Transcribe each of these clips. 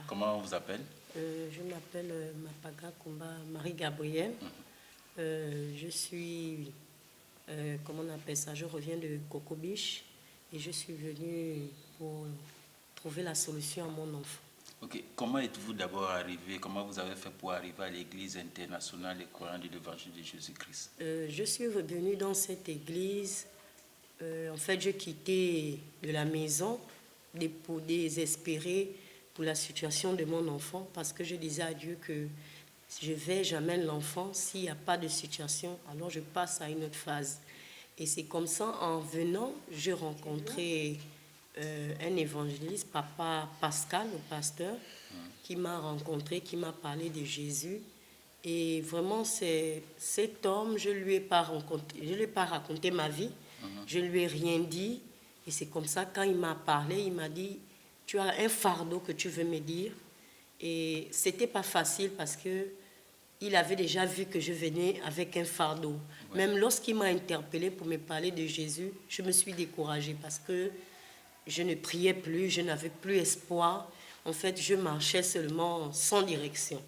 Comment on vous appelle? Je m'appelle Mapaga Kumba Marie-Gabrielle. Je suis, comment on appelle ça? Je reviens de Cocobiche et je suis venue pour trouver la solution à mon enfant. Ok. Comment êtes-vous d'abord arrivé? Comment vous avez fait pour arriver à l'Église internationale et croyante de l'Évangile de Jésus-Christ? Je suis venue dans cette église. En fait, je quittais de la maison pour désespérer pour la situation de mon enfant parce que je disais à Dieu que j'amène l'enfant. S'il n'y a pas de situation, alors je passe à une autre phase. Et c'est comme ça, en venant, j'ai rencontré un évangéliste, Papa Pascal, le pasteur, qui m'a rencontré, qui m'a parlé de Jésus. Et vraiment, cet homme, je ne lui ai pas raconté ma vie, je ne lui ai rien dit. Et c'est comme ça, quand il m'a parlé, il m'a dit, tu as un fardeau que tu veux me dire. Et ce n'était pas facile parce que il avait déjà vu que je venais avec un fardeau. Ouais. Même lorsqu'il m'a interpellé pour me parler de Jésus, je me suis découragée parce que je ne priais plus, je n'avais plus espoir. En fait, je marchais seulement sans direction.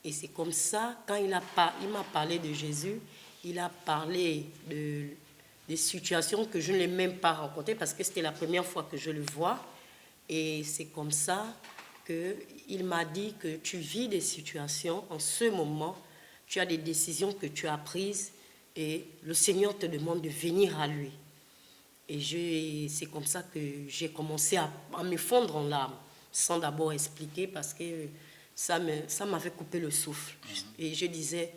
Et c'est comme ça, quand il m'a parlé de Jésus, il a parlé des situations que je ne l'ai même pas rencontrées parce que c'était la première fois que je le vois. Et c'est comme ça qu'il m'a dit que tu vis des situations en ce moment, tu as des décisions que tu as prises et le Seigneur te demande de venir à lui. Et c'est comme ça que j'ai commencé à me fondre en larmes, sans d'abord expliquer parce que ça m'avait coupé le souffle. Et je disais,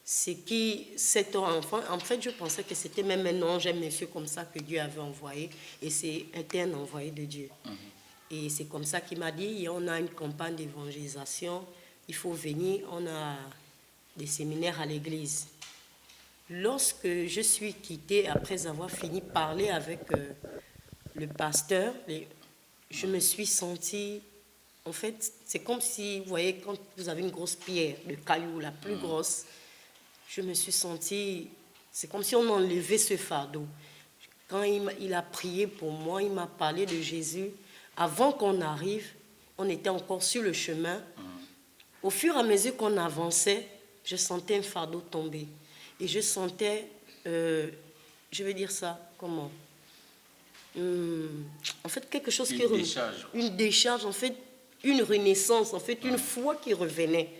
c'est qui cet enfant? En fait, je pensais que c'était même un ange, un monsieur comme ça que Dieu avait envoyé. Et c'était un envoyé de Dieu. Et c'est comme ça qu'il m'a dit, on a une campagne d'évangélisation, il faut venir, on a des séminaires à l'église. Lorsque je suis quittée, après avoir fini de parler avec le pasteur, je me suis sentie, en fait, c'est comme si, vous voyez, quand vous avez une grosse pierre, le caillou, la plus grosse, je me suis sentie, c'est comme si on enlevait ce fardeau. Quand il a prié pour moi, il m'a parlé de Jésus. Avant qu'on arrive, on était encore sur le chemin. Au fur et à mesure qu'on avançait, je sentais un fardeau tomber. Et je sentais, je vais dire ça, comment en fait, quelque chose qui décharge. Une décharge, en fait, une renaissance, en fait, une foi qui revenait.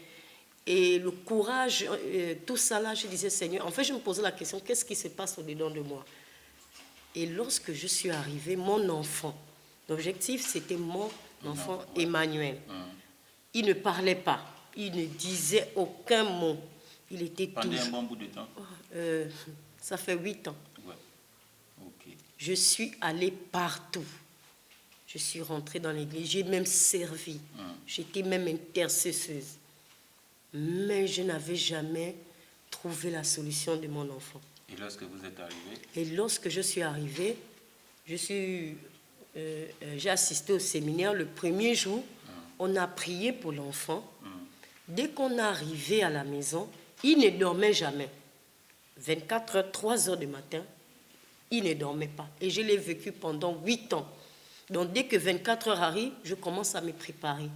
Et le courage, tout ça là, je disais, Seigneur, en fait, je me posais la question, qu'est-ce qui se passe au-dedans de moi? Et lorsque je suis arrivée, mon enfant, l'objectif, c'était mon enfant Emmanuel. Il ne parlait pas, il ne disait aucun mot. Il était Pendant un bon bout de temps? Ça fait 8 ans. Ouais. Okay. Je suis allée partout. Je suis rentrée dans l'église, j'ai même servi. J'étais même intercesseuse. Mais je n'avais jamais trouvé la solution de mon enfant. Et lorsque vous êtes arrivée? Et lorsque je suis arrivée, j'ai assisté au séminaire le premier jour. On a prié pour l'enfant. Dès qu'on est arrivé à la maison, il ne dormait jamais. 24 heures, 3 heures du matin, il ne dormait pas. Et je l'ai vécu pendant 8 ans. Donc dès que 24 heures arrivent, je commence à me préparer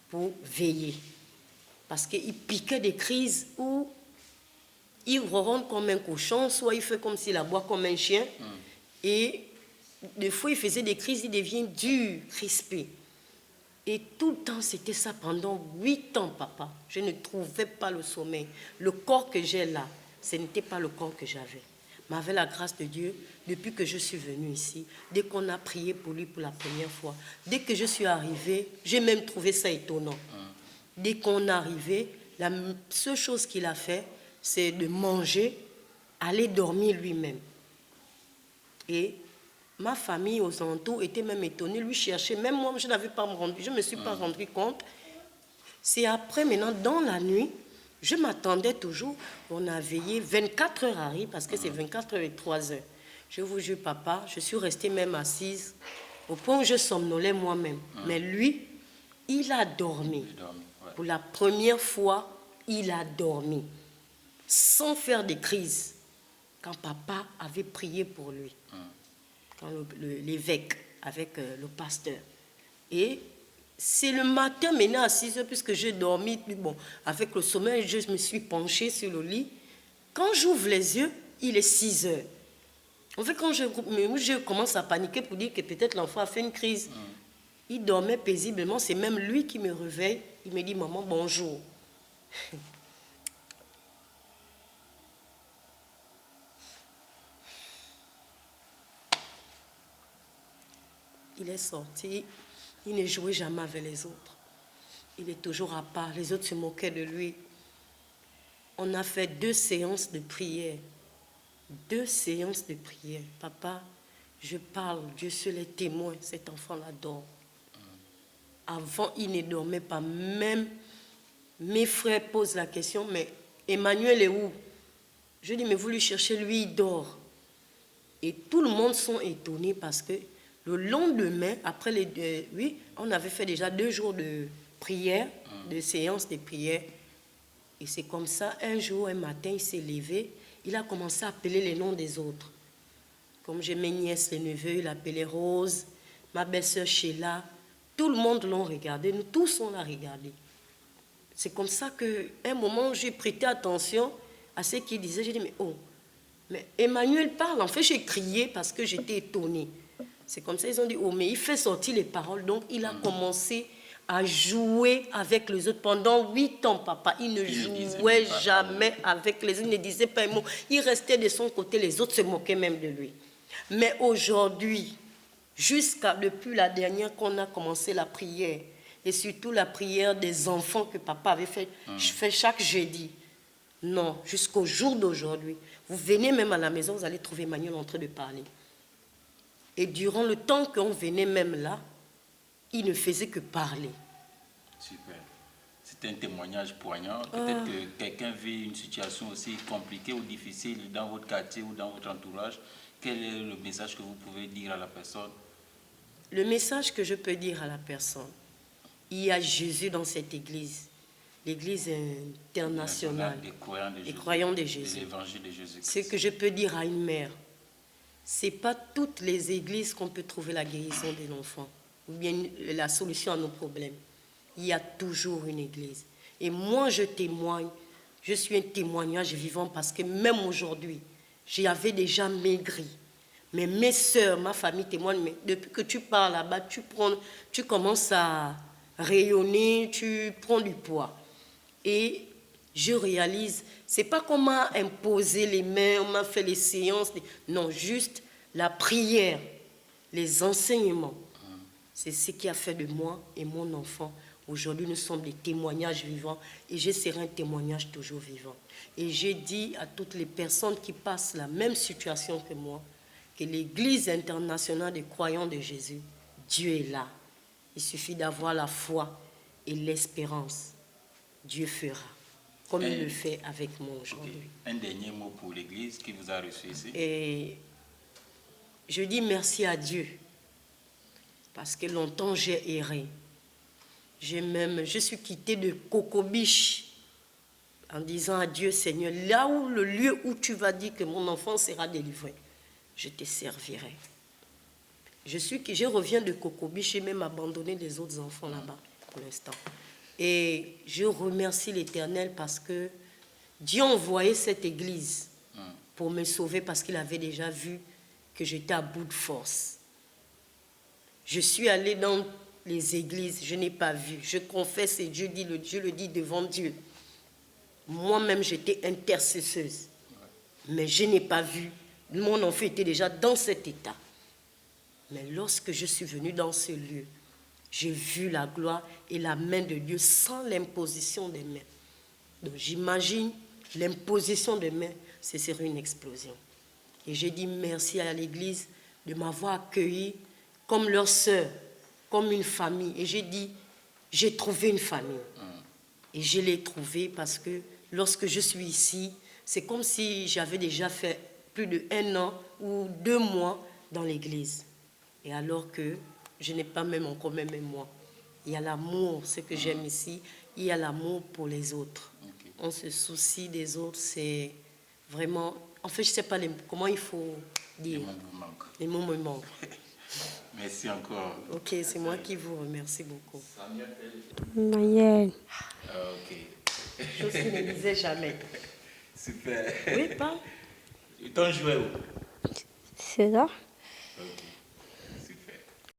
pour veiller. Parce qu'il piquait des crises où il ronronne comme un cochon, soit il fait comme s'il aboie comme un chien. Et des fois, il faisait des crises, il devient dur, crispé. Et tout le temps, c'était ça pendant 8 ans, papa. Je ne trouvais pas le sommeil. Le corps que j'ai là, ce n'était pas le corps que j'avais. Mais avec la grâce de Dieu, depuis que je suis venue ici, dès qu'on a prié pour lui pour la première fois, dès que je suis arrivée, j'ai même trouvé ça étonnant. Dès qu'on est arrivé, la seule chose qu'il a fait, c'est de manger, aller dormir lui-même. Et ma famille aux alentours était même étonnée, lui cherchait, même moi je n'avais pas rendu, je ne me suis pas rendu compte. C'est après maintenant, dans la nuit, je m'attendais toujours, on a veillé 24 heures à rire, parce que c'est 24 heures et 3 heures. Je vous jure, papa, je suis restée même assise, au point où je somnolais moi-même. Mais lui, il a dormi. Pour la première fois, il a dormi, sans faire de crise, quand papa avait prié pour lui. Quand l'évêque avec le pasteur. Et C'est le matin, maintenant à 6 heures, puisque j'ai dormi, bon, avec le sommeil, je me suis penchée sur le lit. Quand j'ouvre les yeux, il est 6 heures. En fait, quand je commence à paniquer pour dire que peut-être l'enfant a fait une crise, il dormait paisiblement, c'est même lui qui me réveille. Il me dit, maman, bonjour. Il est sorti, il ne jouait jamais avec les autres. Il est toujours à part, les autres se moquaient de lui. On a fait 2 séances de prière. 2 séances de prière. Papa, je parle, Dieu seul est témoin, cet enfant-là dort. Avant, il ne dormait pas. Même mes frères posent la question, mais Emmanuel est où? Je dis, mais vous lui cherchez, lui, il dort. Et tout le monde sont étonnés parce que le lendemain, après les 2, oui, on avait fait déjà 2 jours de prière, de séance de prière. Et c'est comme ça, un jour, un matin, il s'est levé, il a commencé à appeler les noms des autres. Comme j'ai mes nièces, les neveux, il appelait Rose, ma belle-sœur Sheila. Tout le monde l'a regardé, nous tous on l'a regardé. C'est comme ça qu'à un moment, j'ai prêté attention à ce qu'il disait. J'ai dit, mais oh, mais Emmanuel parle. En fait, j'ai crié parce que j'étais étonnée. C'est comme ça, ils ont dit, oh, mais il fait sortir les paroles. Donc, il a commencé à jouer avec les autres pendant 8 ans, papa. Il ne jouait jamais avec les autres, il ne disait pas un mot. Il restait de son côté, les autres se moquaient même de lui. Mais aujourd'hui, depuis la dernière qu'on a commencé la prière, et surtout la prière des enfants que papa avait fait, je fais chaque jeudi. Non, jusqu'au jour d'aujourd'hui, vous venez même à la maison, vous allez trouver Emmanuel en train de parler. Et durant le temps qu'on venait même là, il ne faisait que parler. Super. C'est un témoignage poignant. Peut-être que quelqu'un vit une situation aussi compliquée ou difficile dans votre quartier ou dans votre entourage. Quel est le message que vous pouvez dire à la personne? Le message que je peux dire à la personne, il y a Jésus dans cette église. L'église internationale des croyants de Jésus. L'évangile de Jésus. Ce que je peux dire à une mère, ce n'est pas toutes les églises qu'on peut trouver la guérison de l'enfant ou bien la solution à nos problèmes. Il y a toujours une église. Et moi, je témoigne, je suis un témoignage vivant parce que même aujourd'hui, j'avais déjà maigri. Mais mes soeurs, ma famille témoignent, mais depuis que tu pars là-bas, tu commences à rayonner, tu prends du poids. Et je réalise, c'est pas qu'on m'a imposé les mains, on m'a fait les séances. Non, juste la prière, les enseignements. C'est ce qui a fait de moi et mon enfant. Aujourd'hui, nous sommes des témoignages vivants et je serai un témoignage toujours vivant. Et j'ai dit à toutes les personnes qui passent la même situation que moi, que l'Église internationale des croyants de Jésus, Dieu est là. Il suffit d'avoir la foi et l'espérance. Dieu fera, comme il le fait avec moi aujourd'hui. Un dernier mot pour l'Église qui vous a reçu ici. Et je dis merci à Dieu, parce que longtemps j'ai erré. Je suis quittée de Cocobiche en disant à Dieu, Seigneur, là où le lieu où tu vas dire que mon enfant sera délivré, je te servirai. Je reviens de Cocobiche, j'ai même abandonné les autres enfants là-bas pour l'instant. Et je remercie l'Éternel parce que Dieu a envoyé cette église pour me sauver parce qu'il avait déjà vu que j'étais à bout de force. Je suis allée dans les églises, je n'ai pas vu. Je confesse et Dieu le dit devant Dieu. Moi-même, j'étais intercesseuse. Mais je n'ai pas vu. Mon enfant était déjà dans cet état. Mais lorsque je suis venue dans ce lieu, j'ai vu la gloire et la main de Dieu sans l'imposition des mains. Donc j'imagine l'imposition des mains, ce serait une explosion. Et j'ai dit merci à l'église de m'avoir accueilli comme leur sœur, comme une famille. Et j'ai dit, j'ai trouvé une famille. Et je l'ai trouvée parce que lorsque je suis ici, c'est comme si j'avais déjà fait plus d'1 an ou 2 mois dans l'église. Et alors que je n'ai pas même encore même moi. Il y a l'amour, ce que j'aime ici. Il y a l'amour pour les autres. Okay. On se soucie des autres, c'est vraiment... En fait, je ne sais pas comment il faut dire. Les mots me manquent. Les mots me manquent. Merci encore. Ok, c'est moi qui vous remercie beaucoup. Mayel. Ah, ok. Chose qu'il ne disait jamais. Super. Oui, pas? Ton jouet où? C'est ça?